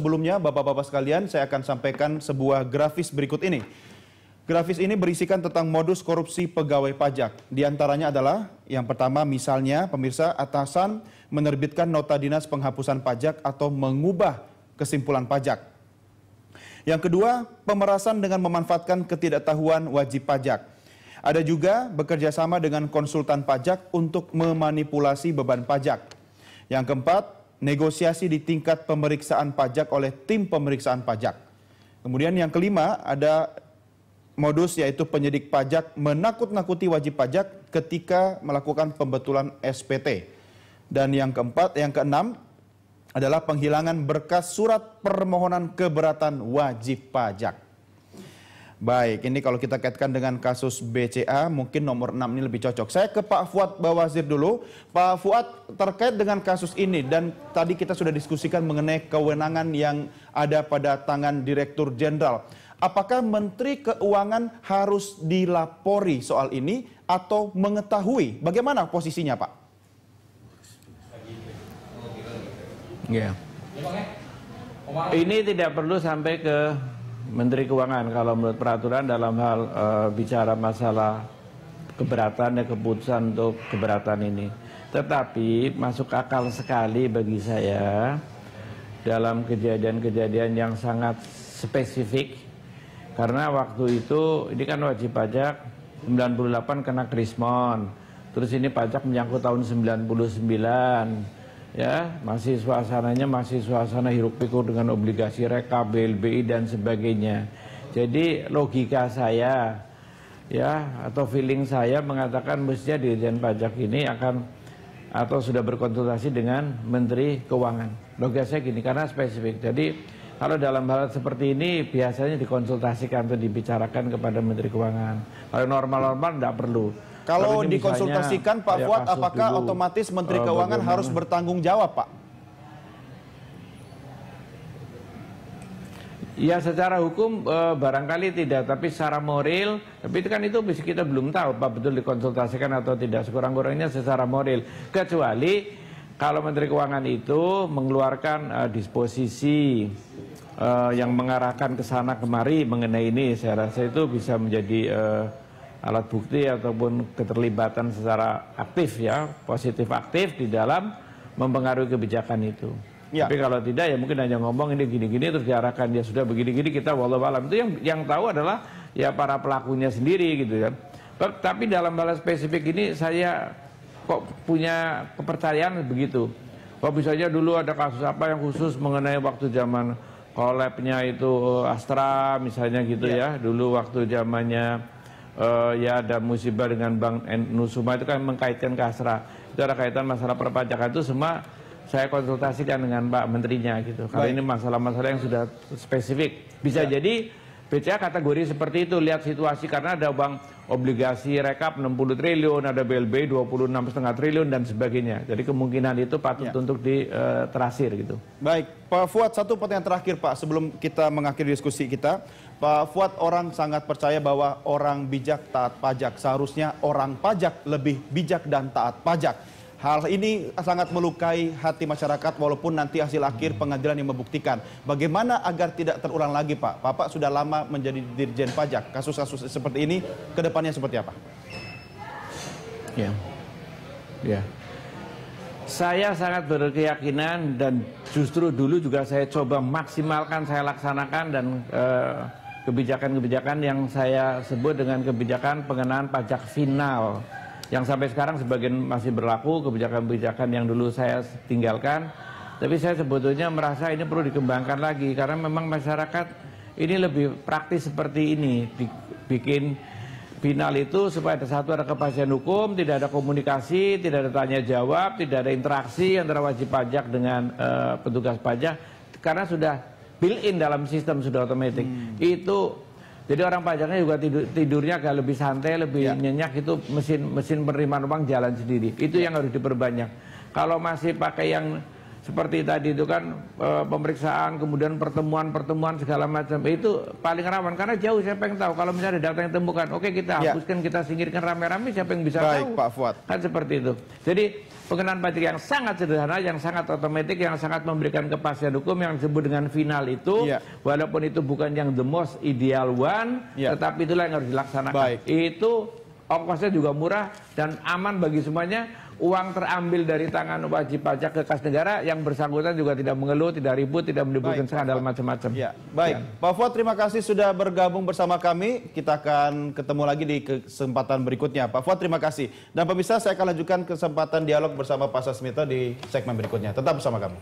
sebelumnya, Bapak-Bapak sekalian, saya akan sampaikan sebuah grafis berikut ini. Grafis ini berisikan tentang modus korupsi pegawai pajak. Di antaranya adalah, yang pertama misalnya, pemirsa, atasan menerbitkan nota dinas penghapusan pajak atau mengubah kesimpulan pajak. Yang kedua, pemerasan dengan memanfaatkan ketidaktahuan wajib pajak. Ada juga bekerja sama dengan konsultan pajak untuk memanipulasi beban pajak. Yang keempat, negosiasi di tingkat pemeriksaan pajak oleh tim pemeriksaan pajak. Kemudian yang kelima, ada modus yaitu penyidik pajak menakut-nakuti wajib pajak ketika melakukan pembetulan SPT. Dan yang keenam adalah penghilangan berkas surat permohonan keberatan wajib pajak. Baik, ini kalau kita kaitkan dengan kasus BCA, mungkin nomor 6 ini lebih cocok. Saya ke Pak Fuad Bawazir dulu. Pak Fuad, terkait dengan kasus ini, dan tadi kita sudah diskusikan mengenai kewenangan yang ada pada tangan Direktur Jenderal. Apakah Menteri Keuangan harus dilapori soal ini atau mengetahui? Bagaimana posisinya, Pak? Ya. Ini tidak perlu sampai ke Menteri Keuangan kalau menurut peraturan dalam hal bicara masalah keberatan dan keputusan untuk keberatan ini. Tetapi masuk akal sekali bagi saya dalam kejadian-kejadian yang sangat spesifik, karena waktu itu ini kan wajib pajak 98 kena krismon, terus ini pajak menyangkut tahun 99. Ya, masih suasananya masih suasana hiruk pikuk dengan obligasi rekap, BLBI dan sebagainya. Jadi logika saya ya atau feeling saya mengatakan mestinya Dirjen Pajak ini akan atau sudah berkonsultasi dengan Menteri Keuangan. Logika saya gini karena spesifik. Jadi kalau dalam hal seperti ini biasanya dikonsultasikan atau dibicarakan kepada Menteri Keuangan. Kalau normal-normal tidak perlu. Kalau dikonsultasikan Pak Fuad, apakah otomatis Menteri Keuangan harus bertanggung jawab, Pak? Ya secara hukum barangkali tidak, tapi secara moral, tapi itu kan itu kita belum tahu Pak betul dikonsultasikan atau tidak, sekurang-kurangnya secara moral. Kecuali kalau Menteri Keuangan itu mengeluarkan disposisi yang mengarahkan ke sana kemari mengenai ini, saya rasa itu bisa menjadi alat bukti ataupun keterlibatan secara aktif ya, positif aktif di dalam mempengaruhi kebijakan itu. Ya. Tapi kalau tidak ya mungkin hanya ngomong ini gini-gini terus diarahkan dia sudah begini-gini, kita wallahualam. Itu yang tahu adalah ya para pelakunya sendiri gitu kan. Tapi dalam hal spesifik ini saya kok punya kepercayaan begitu. Kok bisa aja dulu ada kasus apa yang khusus mengenai waktu zaman kolabnya itu Astra misalnya gitu ya. Dulu waktu zamannya ya ada musibah dengan Bank Nusuma itu kan mengkaitkan ke Astra. Itu ada kaitan masalah perpajakan, itu semua saya konsultasikan dengan Pak Menterinya gitu. Kalau ini masalah-masalah yang sudah spesifik. Bisa jadi BCA kategori seperti itu, lihat situasi karena ada bank obligasi rekap 60 triliun, ada BLBI 26,5 triliun dan sebagainya. Jadi kemungkinan itu patut untuk diterasir gitu. Baik, Pak Fuad, satu pertanyaan terakhir Pak sebelum kita mengakhiri diskusi kita. Pak Fuad, orang sangat percaya bahwa orang bijak taat pajak. Seharusnya orang pajak lebih bijak dan taat pajak. Hal ini sangat melukai hati masyarakat walaupun nanti hasil akhir pengadilan yang membuktikan. Bagaimana agar tidak terulang lagi Pak? Bapak sudah lama menjadi Dirjen Pajak. Kasus-kasus seperti ini ke depannya seperti apa? Ya. Saya sangat berkeyakinan dan justru dulu juga saya coba maksimalkan, saya laksanakan dan kebijakan-kebijakan yang saya sebut dengan kebijakan pengenaan pajak final yang sampai sekarang sebagian masih berlaku, kebijakan-kebijakan yang dulu saya tinggalkan. Tapi saya sebetulnya merasa ini perlu dikembangkan lagi karena memang masyarakat ini lebih praktis seperti ini, bikin final itu supaya ada kepastian hukum, tidak ada komunikasi, tidak ada tanya jawab, tidak ada interaksi antara wajib pajak dengan petugas pajak karena sudah built-in dalam sistem, sudah otomatis. Itu jadi orang pajaknya juga tidurnya agak lebih santai, lebih nyenyak, itu mesin penerimaan uang jalan sendiri. Itu yang harus diperbanyak. Kalau masih pakai yang seperti tadi itu kan pemeriksaan, kemudian pertemuan segala macam, itu paling rawan karena jauh. Siapa yang tahu kalau misalnya ada data yang temukan, oke kita hapuskan, kita singkirkan rame-rame, siapa yang bisa tahu? Pak Fuad. Kan seperti itu. Jadi pengenaan pajak yang sangat sederhana, yang sangat otomatis, yang sangat memberikan kepastian hukum, yang disebut dengan final itu, walaupun itu bukan yang the most ideal one, tetapi itulah yang harus dilaksanakan. Itu ongkosnya juga murah dan aman bagi semuanya. Uang terambil dari tangan wajib pajak ke kas negara, yang bersangkutan juga tidak mengeluh, tidak ribut, tidak menimbulkan skandal macam-macam. Baik, Pak Fuad, terima kasih sudah bergabung bersama kami. Kita akan ketemu lagi di kesempatan berikutnya. Pak Fuad, terima kasih. Dan pemirsa, saya akan lanjutkan kesempatan dialog bersama Pak Sasmito di segmen berikutnya. Tetap bersama kami.